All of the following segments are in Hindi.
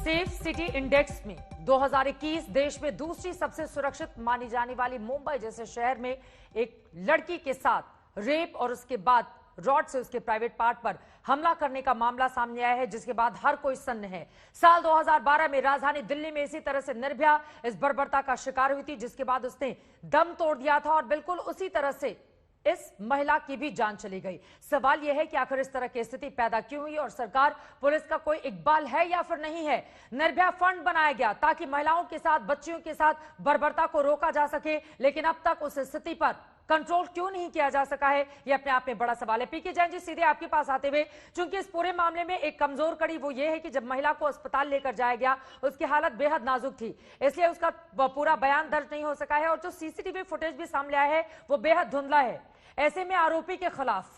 सेफ सिटी इंडेक्स में 2021 देश में दूसरी सबसे सुरक्षित मानी जाने वाली मुंबई जैसे शहर में एक लड़की के साथ रेप और उसके बाद रॉड से उसके प्राइवेट पार्ट पर हमला करने का मामला सामने आया है, जिसके बाद हर कोई सन्न है। साल 2012 में राजधानी दिल्ली में इसी तरह से निर्भया इस बर्बरता का शिकार हुई थी, जिसके बाद उसने दम तोड़ दिया था और बिल्कुल उसी तरह से इस महिला की भी जान चली गई। सवाल यह है कि आखिर इस तरह की स्थिति पैदा क्यों हुई और सरकार पुलिस का कोई इकबाल है या फिर नहीं है। निर्भया फंड बनाया गया ताकि महिलाओं के साथ, बच्चियों के साथ बर्बरता को रोका जा सके, लेकिन अब तक उस स्थिति पर कंट्रोल क्यों नहीं किया जा सका है, यह अपने आप में बड़ा सवाल है। पीके जैन जी, सीधे आपके पास आते हुए, चूंकि इस पूरे मामले में एक कमजोर कड़ी वो ये है कि जब महिला को अस्पताल लेकर जाया गया उसकी हालत बेहद नाजुक थी, इसलिए उसका पूरा बयान दर्ज नहीं हो सका है और जो सीसीटीवी फुटेज भी सामने आया है वो बेहद धुंधला है। ऐसे में आरोपी के खिलाफ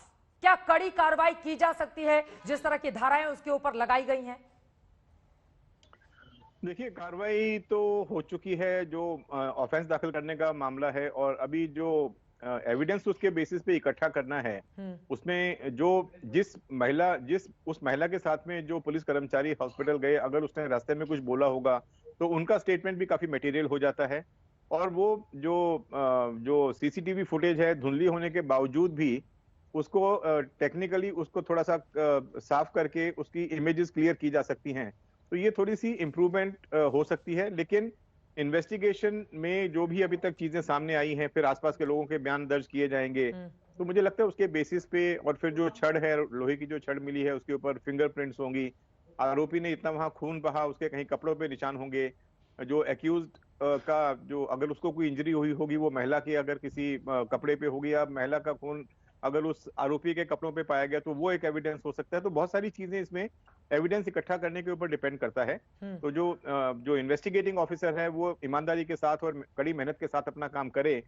क्या कड़ी कार्रवाई की जा सकती है, जिस तरह की धाराएं उसके ऊपर लगाई गई हैं? देखिए, कार्रवाई तो हो चुकी है, जो ऑफेंस दाखिल करने का मामला है और अभी जो एविडेंस उसके बेसिस पे इकट्ठा करना है, उसमें जो उस महिला के साथ में जो पुलिस कर्मचारी हॉस्पिटल गए, अगर उसने रास्ते में कुछ बोला होगा तो उनका स्टेटमेंट भी काफी मटेरियल हो जाता है। और वो जो सीसीटीवी फुटेज है, धुंधली होने के बावजूद भी उसको टेक्निकली उसको थोड़ा सा साफ करके उसकी इमेजेस क्लियर की जा सकती हैं, तो ये थोड़ी सी इम्प्रूवमेंट हो सकती है। लेकिन इन्वेस्टिगेशन में जो भी अभी तक चीजें सामने आई हैं, फिर आसपास के लोगों के बयान दर्ज किए जाएंगे, तो मुझे लगता है उसके बेसिस पे, और फिर जो छड़ है, लोहे की जो छड़ मिली है, उसके ऊपर फिंगरप्रिंट्स होंगी, आरोपी ने इतना वहां खून बहा, उसके कहीं कपड़ों पे निशान होंगे, जो एक्यूज्ड का जो अगर उसको कोई इंजरी हुई होगी वो महिला के अगर किसी कपड़े पे होगी, या महिला का खून अगर उस आरोपी के कपड़ों पे पाया गया तो वो एक एविडेंस हो सकता है। तो बहुत सारी चीजें इसमें एविडेंस इकट्ठा करने के ऊपर डिपेंड करता है। तो जो इन्वेस्टिगेटिंग ऑफिसर है वो ईमानदारी के साथ और कड़ी मेहनत के साथ अपना काम करे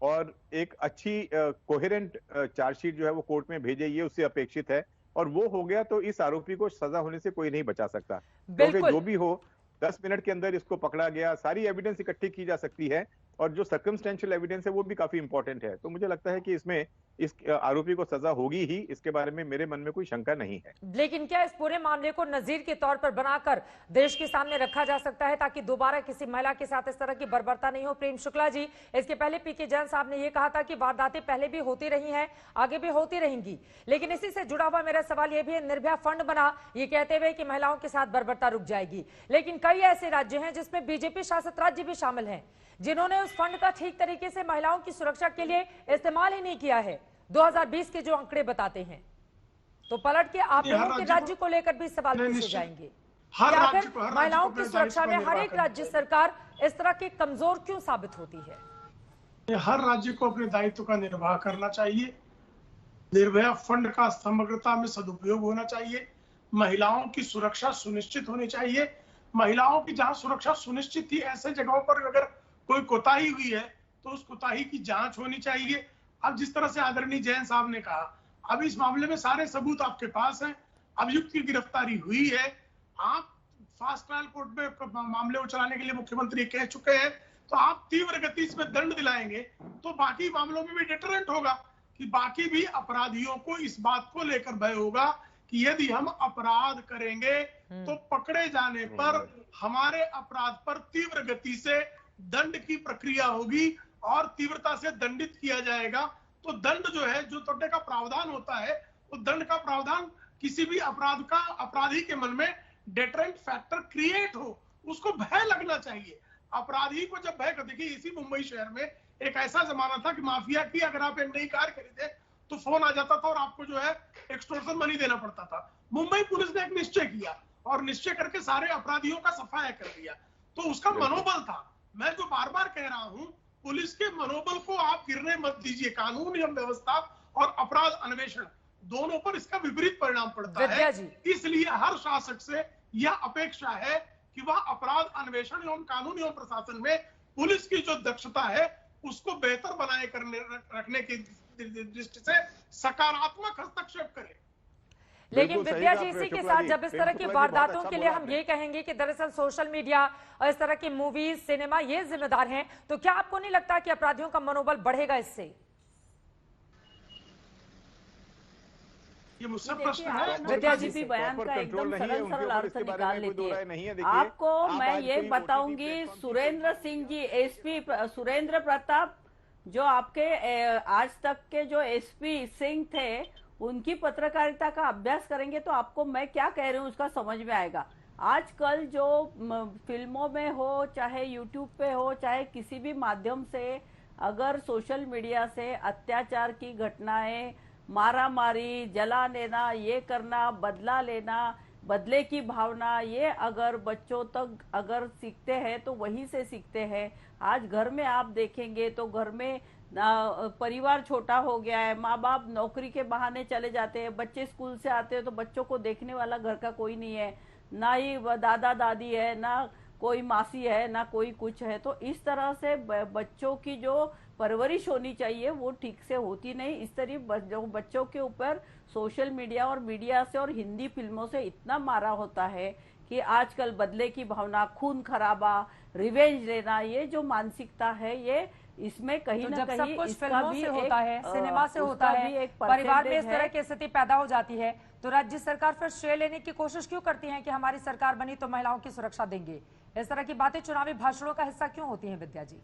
और एक अच्छी कोहेरेंट चार्जशीट जो है वो कोर्ट में भेजे, ये उससे अपेक्षित है। और वो हो गया तो इस आरोपी को सजा होने से कोई नहीं बचा सकता, क्योंकि जो भी हो 10 मिनट के अंदर इसको पकड़ा गया, सारी एविडेंस इकट्ठी की जा सकती है और जो सर्कमस्टेंशियल एविडेंस है वो भी काफी इंपॉर्टेंट है। तो मुझे लगता है कि इसमें इस आरोपी को सजा होगी ही, इसके बारे में मेरे मन में कोई शंका नहीं है। लेकिन क्या इस पूरे मामले को नजीर के तौर पर बनाकर देश के सामने रखा जा सकता है ताकि दोबारा किसी महिला के साथ इस तरह की बर्बरता नहीं हो? प्रेम शुक्ला जी, इसके पहले पीके जैन साहब ने यह कहा था कि वारदातें पहले भी होती रही हैं, आगे भी होती रहेंगी, लेकिन इसी से जुड़ा हुआ मेरा सवाल यह भी है, निर्भया फंड बना ये कहते हुए कि महिलाओं के साथ बर्बरता रुक जाएगी, लेकिन कई ऐसे राज्य हैं जिसमें बीजेपी शासित राज्य भी शामिल हैं जिन्होंने उस फंड का ठीक तरीके से महिलाओं की सुरक्षा के लिए इस्तेमाल ही नहीं किया है। 2020 के जो आंकड़े बताते हैं, तो पलट के आप लोगों के राज्य को लेकर भी सवाल पूछे जाएंगे। या फिर महिलाओं की सुरक्षा में हर एक राज्य सरकार इस तरह की कमजोर क्यों साबित होती है? हर राज्य को अपने दायित्व का निर्वाह करना चाहिए। निर्भया फंड का समग्रता में सदुपयोग होना चाहिए। महिलाओं की सुरक्षा सुनिश्चित होनी चाहिए। महिलाओं की जहां सुरक्षा सुनिश्चित थी, ऐसे जगहों पर अगर कोई कोताही हुई है तो उस कोताही की जांच होनी चाहिए। अब जिस तरह से आदरणीय जैन साहब ने कहा, अब इस मामले में सारे सबूत आपके पास हैं, अभियुक्त की गिरफ्तारी हुई है, आप फास्ट ट्रायल कोर्ट में मामले को चलाने के लिए मुख्यमंत्री कह चुके हैं, तो आप तीव्र गति इसमें दंड दिलाएंगे तो बाकी मामलों में भी डिटरेंट होगा, कि बाकी भी अपराधियों को इस बात को लेकर भय होगा कि यदि हम अपराध करेंगे तो पकड़े जाने पर हमारे अपराध पर तीव्र गति से दंड की प्रक्रिया होगी और तीव्रता से दंडित किया जाएगा। तो दंड जो है, जो दंड का प्रावधान होता है, वो दंड का प्रावधान किसी भी अपराधी के मन में डेटरेंट फैक्टर क्रिएट हो, उसको भय लगना चाहिए। अपराधी को जब भय, देखिए इसी मुंबई शहर में एक ऐसा जमाना था कि माफिया की अगर आप एक नई कार खरीदे तो फोन आ जाता था और आपको जो है एक्सटॉर्शन मनी देना पड़ता था। मुंबई पुलिस ने एक निश्चय किया और निश्चय करके सारे अपराधियों का सफाया कर दिया, तो उसका मनोबल था। मैं जो बार बार कह रहा हूं, पुलिस के मनोबल को आप गिरने मत दीजिए। कानून नियम व्यवस्था और अपराध अन्वेषण दोनों पर इसका विपरीत परिणाम पड़ता है। इसलिए हर शासक से यह अपेक्षा है कि वह अपराध अन्वेषण एवं कानून एवं प्रशासन में पुलिस की जो दक्षता है उसको बेहतर बनाए रखने की दृष्टि से सकारात्मक हस्तक्षेप करे। लेकिन विद्या जी, इसी के साथ जब इस तरह की वारदातों के लिए हम ये कहेंगे कि दरअसल सोशल मीडिया और इस तरह की मूवीज, सिनेमा ये जिम्मेदार हैं, तो क्या आपको नहीं लगता कि अपराधियों का मनोबल बढ़ेगा इससे? ये मुझसे देखिए, प्रश्न आप है। विद्या जी किसी से बयान प्रॉपर का कंट्रोल एकदम नहीं है सरल उनके सरल ऊपर, अर्थ इसके बारे निकाल में कोई दो राय लेती नहीं है। है। देखिए, आपको आप मैं आज ये कोई बताऊंगी, OTT प्लेटफॉर्म की सुरेंद्र सिंह जी, एसपी सुरेंद्र प्रताप, जो आपके आज तक के जो एसपी सिंह थे, उनकी पत्रकारिता का अभ्यास करेंगे तो आपको मैं क्या कह रही हूँ उसका समझ में आएगा। आजकल जो फिल्मों में हो, चाहे यूट्यूब पे हो, चाहे किसी भी माध्यम से, अगर सोशल मीडिया से अत्याचार की घटनाएं, मारा मारी, जला लेना, ये करना, बदला लेना, बदले की भावना, ये अगर बच्चों तक अगर सीखते हैं तो वहीं से सीखते हैं। आज घर में आप देखेंगे तो घर में परिवार छोटा हो गया है, माँ बाप नौकरी के बहाने चले जाते हैं, बच्चे स्कूल से आते हैं तो बच्चों को देखने वाला घर का कोई नहीं है, ना ही दादा दादी है, ना कोई मासी है, ना कोई कुछ है। तो इस तरह से बच्चों की जो परवरिश होनी चाहिए वो ठीक से होती नहीं। इस तरह बच्चों के ऊपर सोशल मीडिया और मीडिया से और हिंदी फिल्मों से इतना मारा होता है कि आजकल बदले की भावना, खून खराबा, रिवेंज लेना, ये जो मानसिकता है, ये इसमें कहीं तो ना जब कहीं सब कुछ इसका फिल्मों भी से एक होता है, सिनेमा से होता उसका है, भी एक परिवार में इस percentage तरह है। की स्थिति पैदा हो जाती है, तो राज्य सरकार फिर श्रेय लेने की कोशिश क्यों करती है कि हमारी सरकार बनी तो महिलाओं की सुरक्षा देंगे? इस तरह की बातें चुनावी भाषणों का हिस्सा क्यों होती हैं विद्या जी?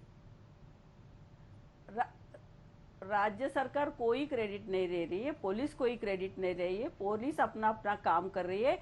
राज्य सरकार कोई क्रेडिट नहीं ले रही है, पुलिस कोई क्रेडिट नहीं ले रही है, पुलिस अपना अपना काम कर रही है।